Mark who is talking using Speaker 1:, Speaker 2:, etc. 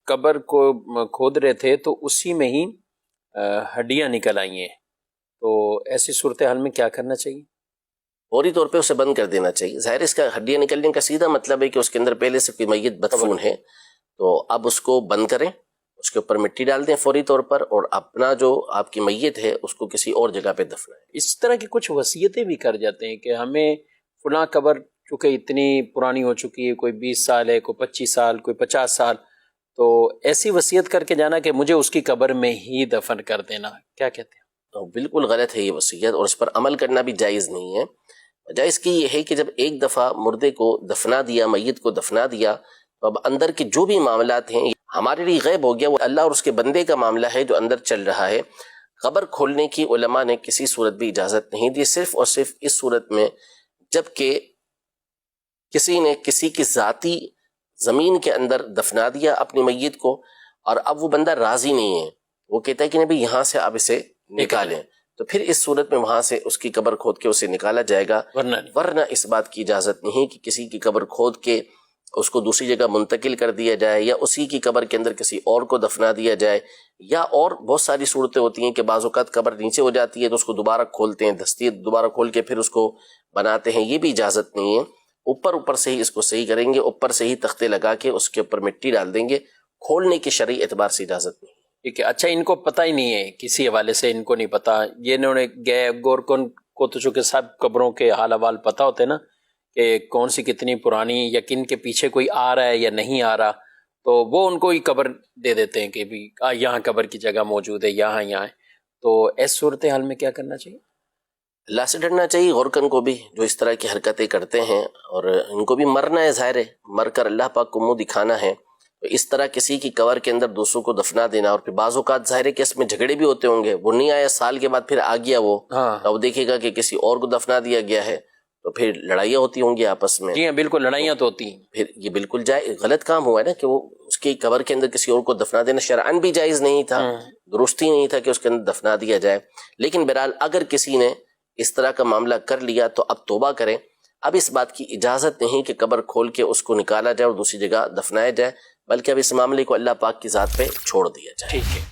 Speaker 1: قبر کو کھود رہے تھے تو اسی میں ہی ہڈیاں نکل آئی ہیں، تو ایسی صورتحال میں کیا کرنا چاہیے؟
Speaker 2: فوری طور پہ اسے بند کر دینا چاہیے. ظاہر اس کا ہڈیاں نکلنے کا سیدھا مطلب ہے کہ اس کے اندر پہلے سے کوئی میت بدفون ہے، تو اب اس کو بند کریں، اس کے اوپر مٹی ڈال دیں فوری طور پر، اور اپنا جو آپ کی میت ہے اس کو کسی اور جگہ پہ دفنائیں.
Speaker 1: اس طرح کی کچھ وصیتیں بھی کر جاتے ہیں کہ ہمیں فلاں قبر چونکہ اتنی پرانی ہو چکی ہے، کوئی 20 سال ہے، کوئی 25 سال، کوئی 50 سال، تو ایسی وصیت کر کے جانا کہ مجھے اس کی قبر میں ہی دفن کر دینا، کیا کہتے ہیں؟
Speaker 2: تو بالکل غلط ہے یہ وصیت، اور اس پر عمل کرنا بھی جائز نہیں ہے. جائز کی یہ ہے کہ جب ایک دفعہ مردے کو دفنا دیا، میت کو دفنا دیا، تو اب اندر کے جو بھی معاملات ہیں ہمارے لیے غیب ہو گیا، وہ اللہ اور اس کے بندے کا معاملہ ہے جو اندر چل رہا ہے. قبر کھولنے کی علماء نے کسی صورت بھی اجازت نہیں دی، صرف اور صرف اس صورت میں جب کہ کسی نے کسی کی ذاتی زمین کے اندر دفنا دیا اپنی میت کو، اور اب وہ بندہ راضی نہیں ہے، وہ کہتا ہے کہ نبی یہاں سے آپ اسے نکالیں، تو پھر اس صورت میں وہاں سے اس کی قبر کھود کے اسے نکالا جائے گا. ورنہ اس بات کی اجازت نہیں کہ کسی کی قبر کھود کے اس کو دوسری جگہ منتقل کر دیا جائے، یا اسی کی قبر کے اندر کسی اور کو دفنا دیا جائے. یا اور بہت ساری صورتیں ہوتی ہیں کہ بعض اوقات قبر نیچے ہو جاتی ہے تو اس کو دوبارہ کھولتے ہیں، دستی دوبارہ کھول کے پھر اس کو بناتے ہیں، یہ بھی اجازت نہیں ہے. اوپر سے ہی اس کو صحیح کریں گے، اوپر سے ہی تختے لگا کے اس کے اوپر مٹی ڈال دیں گے، کھولنے کی شرعی اعتبار سے اجازت نہیں.
Speaker 1: ٹھیک ہے. اچھا، ان کو پتہ ہی نہیں ہے، کسی حوالے سے ان کو نہیں پتا، یہ انہوں نے گئے گورکن کو تو چونکہ سب قبروں کے حال احوال پتہ ہوتے نا کہ کون سی کتنی پرانی، یا کن کے پیچھے کوئی آ رہا ہے یا نہیں آ رہا، تو وہ ان کو ہی قبر دے دیتے ہیں کہ بھی یہاں قبر کی جگہ موجود ہے، یہاں ہے. تو اس صورتحال میں کیا کرنا چاہیے؟
Speaker 2: اللہ سے ڈرنا چاہیے غورکن کو بھی، جو اس طرح کی حرکتیں کرتے ہیں، اور ان کو بھی مرنا ہے، ظاہر ہے مر کر اللہ پاک کو منہ دکھانا ہے. تو اس طرح کسی کی قبر کے اندر دوسروں کو دفنا دینا، اور پھر بعض اوقات ظاہر ہے کہ اس میں جھگڑے بھی ہوتے ہوں گے، وہ نہیں آیا سال کے بعد پھر آ گیا وہ، اب دیکھے گا کہ کسی اور کو دفنا دیا گیا ہے، تو پھر لڑائیاں ہوتی ہوں گی آپس میں.
Speaker 1: جی ہاں بالکل، لڑائیاں تو ہوتی ہیں.
Speaker 2: پھر یہ بالکل غلط کام ہوا ہے نا کہ وہ اس کی قبر کے اندر کسی اور کو دفنا دینا شرعاً بھی جائز نہیں تھا، درست ہی نہیں تھا کہ اس کے اندر دفنا دیا جائے. لیکن بہرحال اگر کسی نے اس طرح کا معاملہ کر لیا تو اب توبہ کریں. اب اس بات کی اجازت نہیں کہ قبر کھول کے اس کو نکالا جائے اور دوسری جگہ دفنایا جائے، بلکہ اب اس معاملے کو اللہ پاک کی ذات پہ چھوڑ دیا جائے.
Speaker 1: ٹھیک ہے.